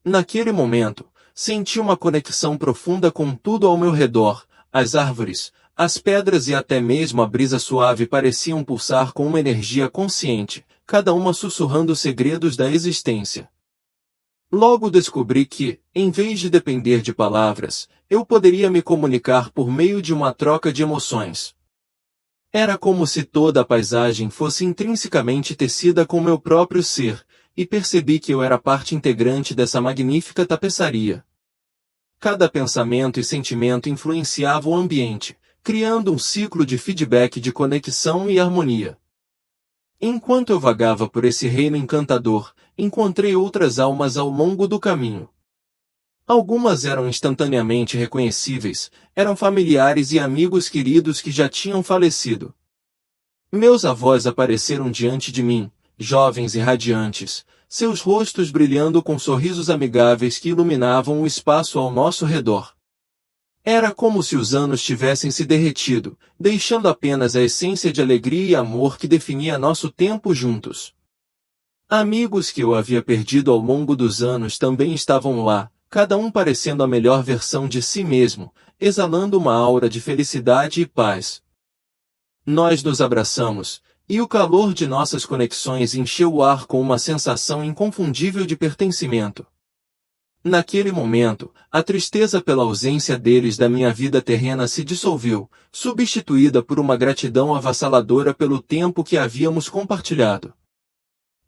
Speaker 1: Naquele momento, senti uma conexão profunda com tudo ao meu redor. As árvores, as pedras e até mesmo a brisa suave pareciam pulsar com uma energia consciente, cada uma sussurrando segredos da existência. Logo descobri que, em vez de depender de palavras, eu poderia me comunicar por meio de uma troca de emoções. Era como se toda a paisagem fosse intrinsecamente tecida com meu próprio ser, e percebi que eu era parte integrante dessa magnífica tapeçaria. Cada pensamento e sentimento influenciava o ambiente, criando um ciclo de feedback de conexão e harmonia. Enquanto eu vagava por esse reino encantador, encontrei outras almas ao longo do caminho. Algumas eram instantaneamente reconhecíveis, eram familiares e amigos queridos que já tinham falecido. Meus avós apareceram diante de mim, jovens e radiantes, seus rostos brilhando com sorrisos amigáveis que iluminavam o espaço ao nosso redor. Era como se os anos tivessem se derretido, deixando apenas a essência de alegria e amor que definia nosso tempo juntos. Amigos que eu havia perdido ao longo dos anos também estavam lá, cada um parecendo a melhor versão de si mesmo, exalando uma aura de felicidade e paz. Nós nos abraçamos, e o calor de nossas conexões encheu o ar com uma sensação inconfundível de pertencimento. Naquele momento, a tristeza pela ausência deles da minha vida terrena se dissolveu, substituída por uma gratidão avassaladora pelo tempo que havíamos compartilhado.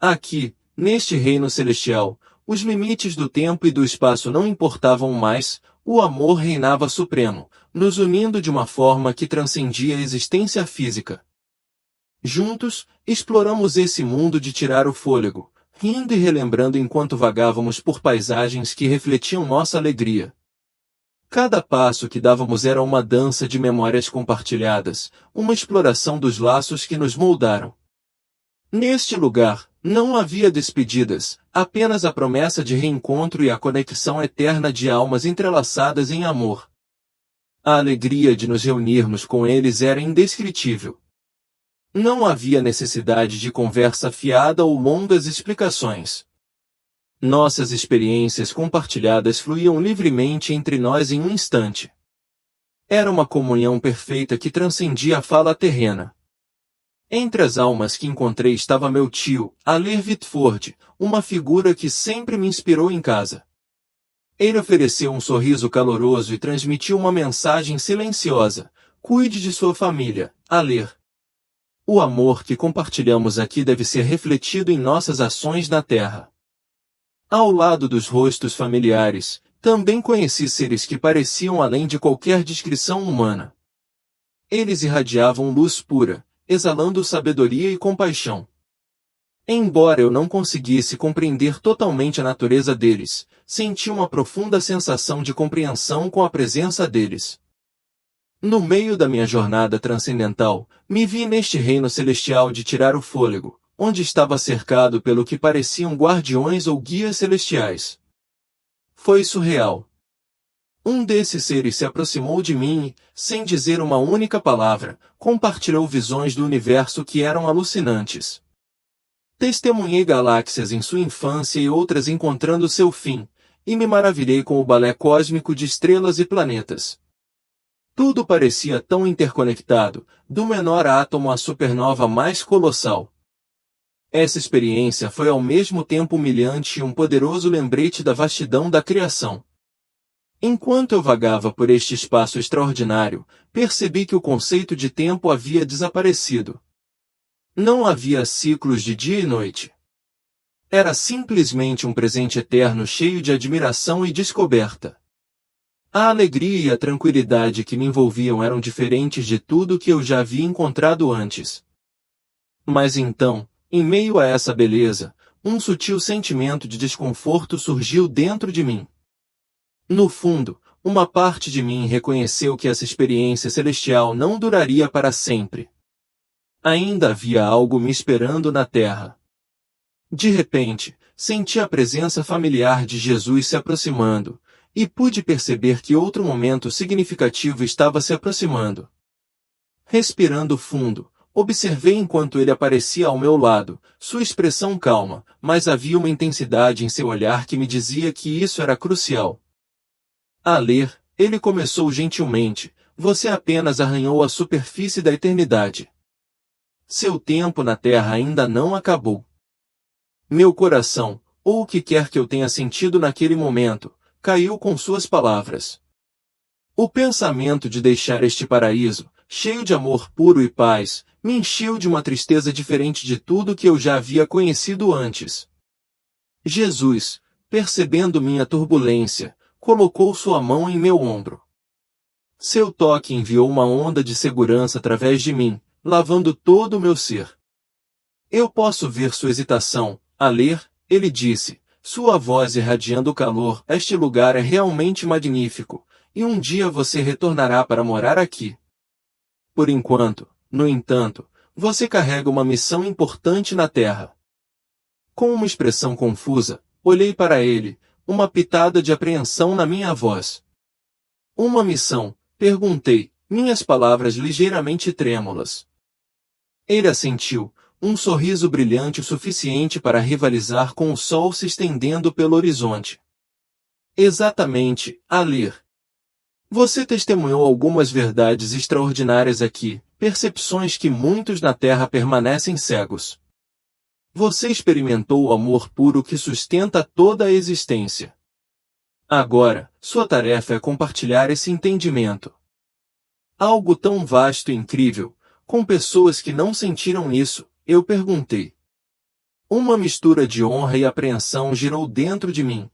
Speaker 1: Aqui, neste reino celestial, os limites do tempo e do espaço não importavam mais, o amor reinava supremo, nos unindo de uma forma que transcendia a existência física. Juntos, exploramos esse mundo de tirar o fôlego, rindo e relembrando enquanto vagávamos por paisagens que refletiam nossa alegria. Cada passo que dávamos era uma dança de memórias compartilhadas, uma exploração dos laços que nos moldaram. Neste lugar, não havia despedidas, apenas a promessa de reencontro e a conexão eterna de almas entrelaçadas em amor. A alegria de nos reunirmos com eles era indescritível. Não havia necessidade de conversa fiada ou longas explicações. Nossas experiências compartilhadas fluíam livremente entre nós em um instante. Era uma comunhão perfeita que transcendia a fala terrena. Entre as almas que encontrei estava meu tio, Aler Whitford, uma figura que sempre me inspirou em casa. Ele ofereceu um sorriso caloroso e transmitiu uma mensagem silenciosa: cuide de sua família, Aler. O amor que compartilhamos aqui deve ser refletido em nossas ações na terra. Ao lado dos rostos familiares, também conheci seres que pareciam além de qualquer descrição humana. Eles irradiavam luz pura, exalando sabedoria e compaixão. Embora eu não conseguisse compreender totalmente a natureza deles, senti uma profunda sensação de compreensão com a presença deles. No meio da minha jornada transcendental, me vi neste reino celestial de tirar o fôlego, onde estava cercado pelo que pareciam guardiões ou guias celestiais. Foi surreal. Um desses seres se aproximou de mim e, sem dizer uma única palavra, compartilhou visões do universo que eram alucinantes. Testemunhei galáxias em sua infância e outras encontrando seu fim, e me maravilhei com o balé cósmico de estrelas e planetas. Tudo parecia tão interconectado, do menor átomo à supernova mais colossal. Essa experiência foi ao mesmo tempo humilhante e um poderoso lembrete da vastidão da criação. Enquanto eu vagava por este espaço extraordinário, percebi que o conceito de tempo havia desaparecido. Não havia ciclos de dia e noite. Era simplesmente um presente eterno cheio de admiração e descoberta. A alegria e a tranquilidade que me envolviam eram diferentes de tudo que eu já havia encontrado antes. Mas então, em meio a essa beleza, um sutil sentimento de desconforto surgiu dentro de mim. No fundo, uma parte de mim reconheceu que essa experiência celestial não duraria para sempre. Ainda havia algo me esperando na terra. De repente, senti a presença familiar de Jesus se aproximando, e pude perceber que outro momento significativo estava se aproximando. Respirando fundo, observei enquanto ele aparecia ao meu lado, sua expressão calma, mas havia uma intensidade em seu olhar que me dizia que isso era crucial. A ler, ele começou gentilmente: você apenas arranhou a superfície da eternidade. Seu tempo na terra ainda não acabou. Meu coração, ou o que quer que eu tenha sentido naquele momento, caiu com suas palavras. O pensamento de deixar este paraíso, cheio de amor puro e paz, me encheu de uma tristeza diferente de tudo que eu já havia conhecido antes. Jesus, percebendo minha turbulência, colocou sua mão em meu ombro. Seu toque enviou uma onda de segurança através de mim, lavando todo o meu ser. Eu posso ver sua hesitação, a ler, ele disse, sua voz irradiando calor. Este lugar é realmente magnífico, e um dia você retornará para morar aqui. Por enquanto, no entanto, você carrega uma missão importante na Terra. Com uma expressão confusa, olhei para ele, uma pitada de apreensão na minha voz. Uma missão? Perguntei, minhas palavras ligeiramente trêmulas. Ele assentiu, um sorriso brilhante o suficiente para rivalizar com o sol se estendendo pelo horizonte. Exatamente, a ler. Você testemunhou algumas verdades extraordinárias aqui, percepções que muitos na Terra permanecem cegos. Você experimentou o amor puro que sustenta toda a existência. Agora, sua tarefa é compartilhar esse entendimento. Algo tão vasto e incrível, com pessoas que não sentiram isso, eu perguntei. Uma mistura de honra e apreensão girou dentro de mim.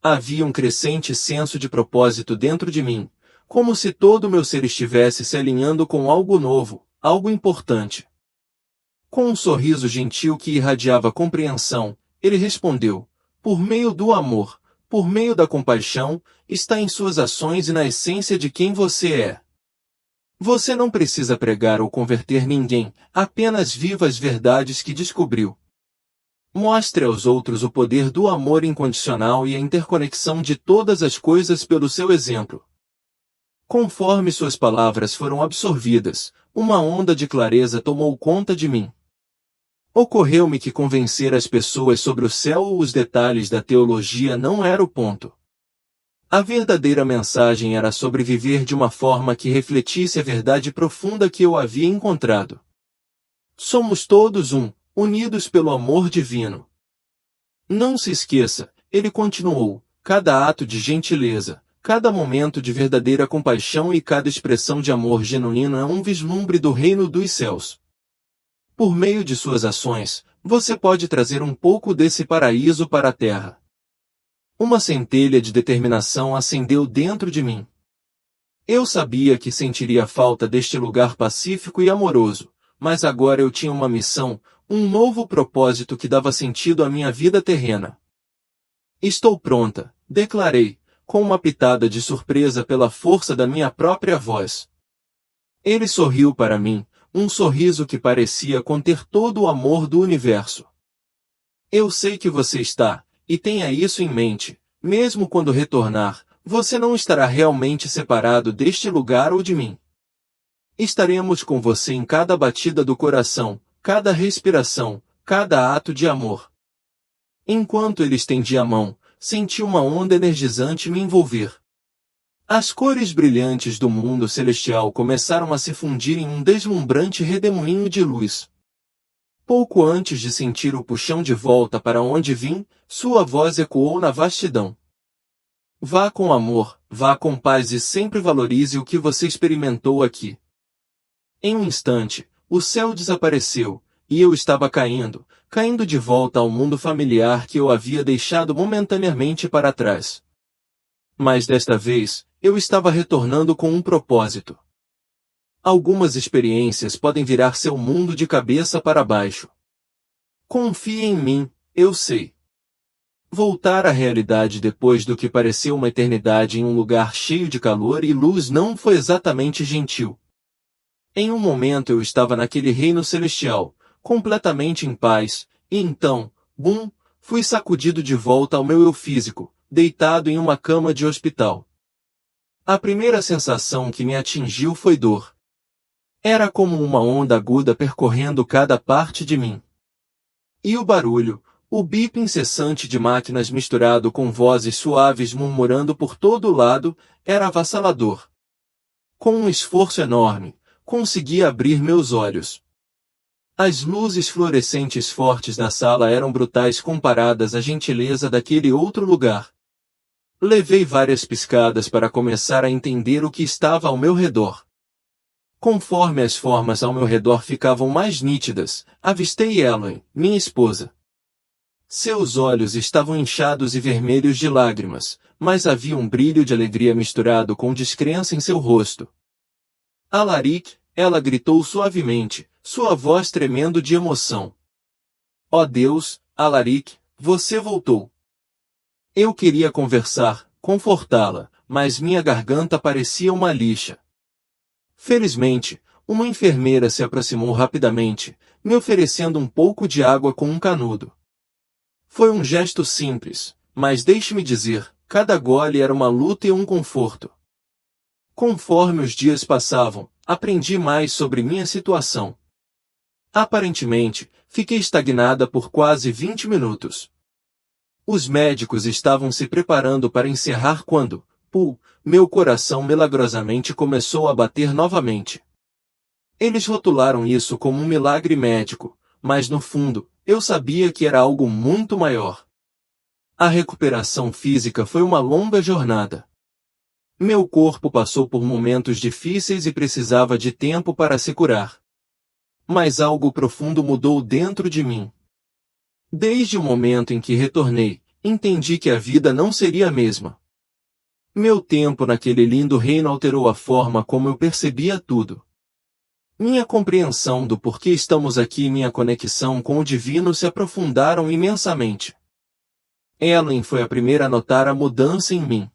Speaker 1: Havia um crescente senso de propósito dentro de mim, como se todo o meu ser estivesse se alinhando com algo novo, algo importante. Com um sorriso gentil que irradiava compreensão, ele respondeu: por meio do amor, por meio da compaixão, está em suas ações e na essência de quem você é. Você não precisa pregar ou converter ninguém, apenas viva as verdades que descobriu. Mostre aos outros o poder do amor incondicional e a interconexão de todas as coisas pelo seu exemplo. Conforme suas palavras foram absorvidas, uma onda de clareza tomou conta de mim. Ocorreu-me que convencer as pessoas sobre o céu ou os detalhes da teologia não era o ponto. A verdadeira mensagem era sobreviver de uma forma que refletisse a verdade profunda que eu havia encontrado. Somos todos um, unidos pelo amor divino. Não se esqueça, ele continuou, cada ato de gentileza, cada momento de verdadeira compaixão e cada expressão de amor genuíno é um vislumbre do reino dos céus. Por meio de suas ações, você pode trazer um pouco desse paraíso para a terra. Uma centelha de determinação acendeu dentro de mim. Eu sabia que sentiria falta deste lugar pacífico e amoroso, mas agora eu tinha uma missão, um novo propósito que dava sentido à minha vida terrena. Estou pronta, declarei, com uma pitada de surpresa pela força da minha própria voz. Ele sorriu para mim, um sorriso que parecia conter todo o amor do universo. Eu sei que você está, e tenha isso em mente, mesmo quando retornar, você não estará realmente separado deste lugar ou de mim. Estaremos com você em cada batida do coração, cada respiração, cada ato de amor. Enquanto ele estendia a mão, senti uma onda energizante me envolver. As cores brilhantes do mundo celestial começaram a se fundir em um deslumbrante redemoinho de luz. Pouco antes de sentir o puxão de volta para onde vim, sua voz ecoou na vastidão. Vá com amor, vá com paz e sempre valorize o que você experimentou aqui. Em um instante, o céu desapareceu, e eu estava caindo de volta ao mundo familiar que eu havia deixado momentaneamente para trás. Mas desta vez, eu estava retornando com um propósito. Algumas experiências podem virar seu mundo de cabeça para baixo. Confie em mim, eu sei. Voltar à realidade depois do que pareceu uma eternidade em um lugar cheio de calor e luz não foi exatamente gentil. Em um momento eu estava naquele reino celestial, completamente em paz, e então, bum, fui sacudido de volta ao meu eu físico, deitado em uma cama de hospital. A primeira sensação que me atingiu foi dor. Era como uma onda aguda percorrendo cada parte de mim. E o barulho, o bip incessante de máquinas misturado com vozes suaves murmurando por todo lado, era avassalador. Com um esforço enorme, consegui abrir meus olhos. As luzes fluorescentes fortes da sala eram brutais comparadas à gentileza daquele outro lugar. Levei várias piscadas para começar a entender o que estava ao meu redor. Conforme as formas ao meu redor ficavam mais nítidas, avistei Ellen, minha esposa. Seus olhos estavam inchados e vermelhos de lágrimas, mas havia um brilho de alegria misturado com descrença em seu rosto. Alaric, ela gritou suavemente, sua voz tremendo de emoção. Ó Deus, Alaric, você voltou. Eu queria conversar, confortá-la, mas minha garganta parecia uma lixa. Felizmente, uma enfermeira se aproximou rapidamente, me oferecendo um pouco de água com um canudo. Foi um gesto simples, mas deixe-me dizer, cada gole era uma luta e um conforto. Conforme os dias passavam, aprendi mais sobre minha situação. Aparentemente, fiquei estagnada por quase 20 minutos. Os médicos estavam se preparando para encerrar quando, meu coração milagrosamente começou a bater novamente. Eles rotularam isso como um milagre médico, mas no fundo, eu sabia que era algo muito maior. A recuperação física foi uma longa jornada. Meu corpo passou por momentos difíceis e precisava de tempo para se curar. Mas algo profundo mudou dentro de mim. Desde o momento em que retornei, entendi que a vida não seria a mesma. Meu tempo naquele lindo reino alterou a forma como eu percebia tudo. Minha compreensão do porquê estamos aqui e minha conexão com o divino se aprofundaram imensamente. Ellen foi a primeira a notar a mudança em mim.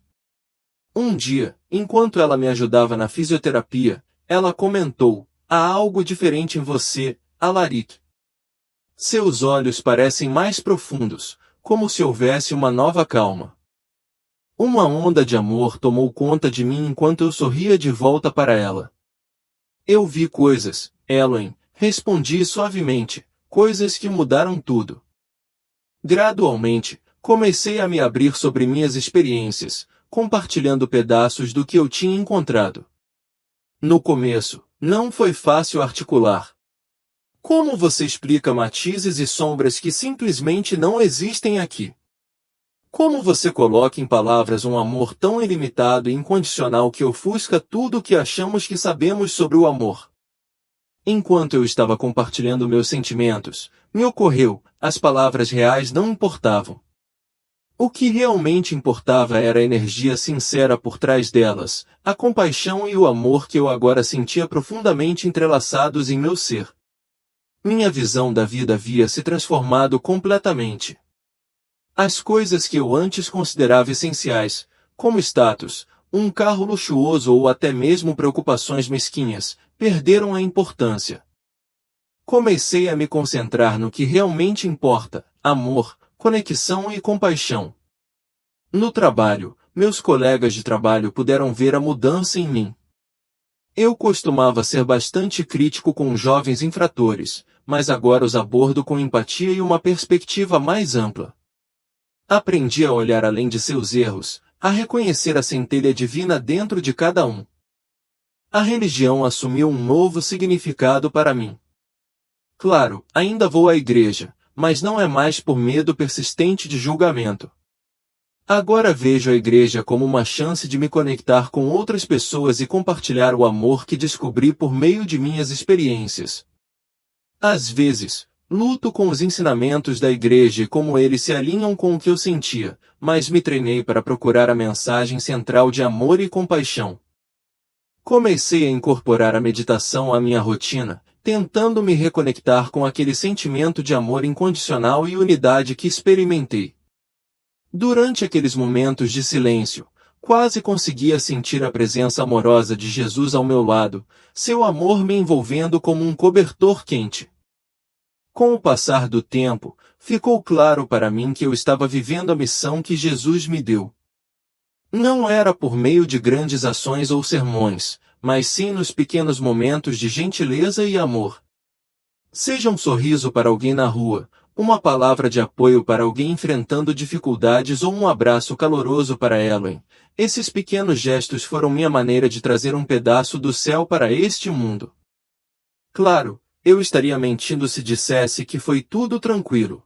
Speaker 1: Um dia, enquanto ela me ajudava na fisioterapia, ela comentou: há algo diferente em você, Alaric. Seus olhos parecem mais profundos, como se houvesse uma nova calma. Uma onda de amor tomou conta de mim enquanto eu sorria de volta para ela. Eu vi coisas, Ellen, respondi suavemente, coisas que mudaram tudo. Gradualmente, comecei a me abrir sobre minhas experiências, compartilhando pedaços do que eu tinha encontrado. No começo, não foi fácil articular. Como você explica matizes e sombras que simplesmente não existem aqui? Como você coloca em palavras um amor tão ilimitado e incondicional que ofusca tudo o que achamos que sabemos sobre o amor? Enquanto eu estava compartilhando meus sentimentos, me ocorreu, as palavras reais não importavam. O que realmente importava era a energia sincera por trás delas, a compaixão e o amor que eu agora sentia profundamente entrelaçados em meu ser. Minha visão da vida havia se transformado completamente. As coisas que eu antes considerava essenciais, como status, um carro luxuoso ou até mesmo preocupações mesquinhas, perderam a importância. Comecei a me concentrar no que realmente importa: amor, conexão e compaixão. No trabalho, meus colegas de trabalho puderam ver a mudança em mim. Eu costumava ser bastante crítico com jovens infratores, mas agora os abordo com empatia e uma perspectiva mais ampla. Aprendi a olhar além de seus erros, a reconhecer a centelha divina dentro de cada um. A religião assumiu um novo significado para mim. Claro, ainda vou à igreja, mas não é mais por medo persistente de julgamento. Agora vejo a igreja como uma chance de me conectar com outras pessoas e compartilhar o amor que descobri por meio de minhas experiências. Às vezes, luto com os ensinamentos da igreja e como eles se alinham com o que eu sentia, mas me treinei para procurar a mensagem central de amor e compaixão. Comecei a incorporar a meditação à minha rotina, tentando me reconectar com aquele sentimento de amor incondicional e unidade que experimentei. Durante aqueles momentos de silêncio, quase conseguia sentir a presença amorosa de Jesus ao meu lado, seu amor me envolvendo como um cobertor quente. Com o passar do tempo, ficou claro para mim que eu estava vivendo a missão que Jesus me deu. Não era por meio de grandes ações ou sermões, mas sim nos pequenos momentos de gentileza e amor. Seja um sorriso para alguém na rua, uma palavra de apoio para alguém enfrentando dificuldades ou um abraço caloroso para Ellen. Esses pequenos gestos foram minha maneira de trazer um pedaço do céu para este mundo. Claro, eu estaria mentindo se dissesse que foi tudo tranquilo.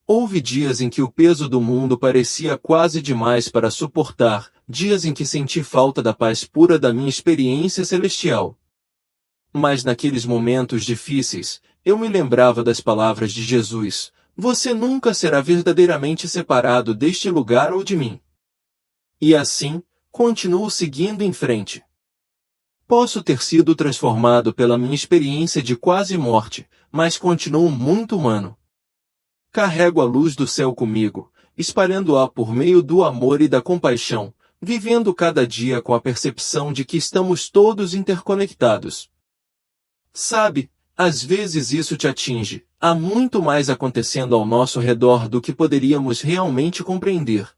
Speaker 1: Houve dias em que o peso do mundo parecia quase demais para suportar, dias em que senti falta da paz pura da minha experiência celestial. Mas naqueles momentos difíceis, eu me lembrava das palavras de Jesus: você nunca será verdadeiramente separado deste lugar ou de mim. E assim, continuo seguindo em frente. Posso ter sido transformado pela minha experiência de quase morte, mas continuo muito humano. Carrego a luz do céu comigo, espalhando-a por meio do amor e da compaixão, vivendo cada dia com a percepção de que estamos todos interconectados. Sabe, às vezes isso te atinge, há muito mais acontecendo ao nosso redor do que poderíamos realmente compreender.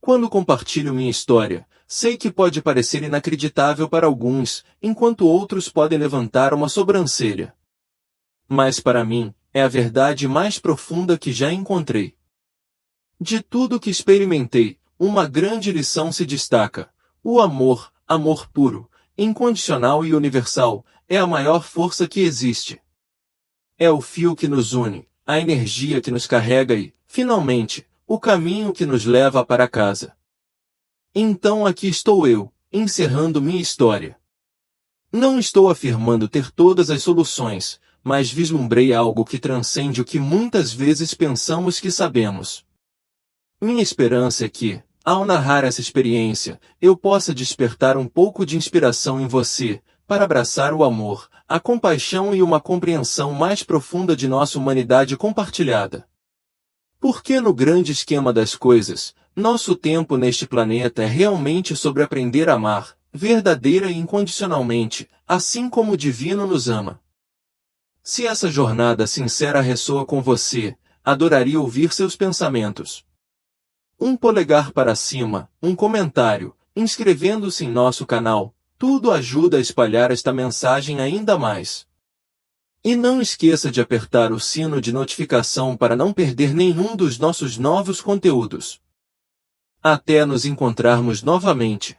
Speaker 1: Quando compartilho minha história, sei que pode parecer inacreditável para alguns, enquanto outros podem levantar uma sobrancelha. Mas para mim, é a verdade mais profunda que já encontrei. De tudo que experimentei, uma grande lição se destaca: o amor, amor puro, incondicional e universal, é a maior força que existe. É o fio que nos une, a energia que nos carrega e, finalmente, o caminho que nos leva para casa. Então aqui estou eu, encerrando minha história. Não estou afirmando ter todas as soluções, mas vislumbrei algo que transcende o que muitas vezes pensamos que sabemos. Minha esperança é que, ao narrar essa experiência, eu possa despertar um pouco de inspiração em você, para abraçar o amor, a compaixão e uma compreensão mais profunda de nossa humanidade compartilhada. Porque no grande esquema das coisas, nosso tempo neste planeta é realmente sobre aprender a amar, verdadeira e incondicionalmente, assim como o Divino nos ama. Se essa jornada sincera ressoa com você, adoraria ouvir seus pensamentos. Um polegar para cima, um comentário, inscrevendo-se em nosso canal, tudo ajuda a espalhar esta mensagem ainda mais. E não esqueça de apertar o sino de notificação para não perder nenhum dos nossos novos conteúdos. Até nos encontrarmos novamente.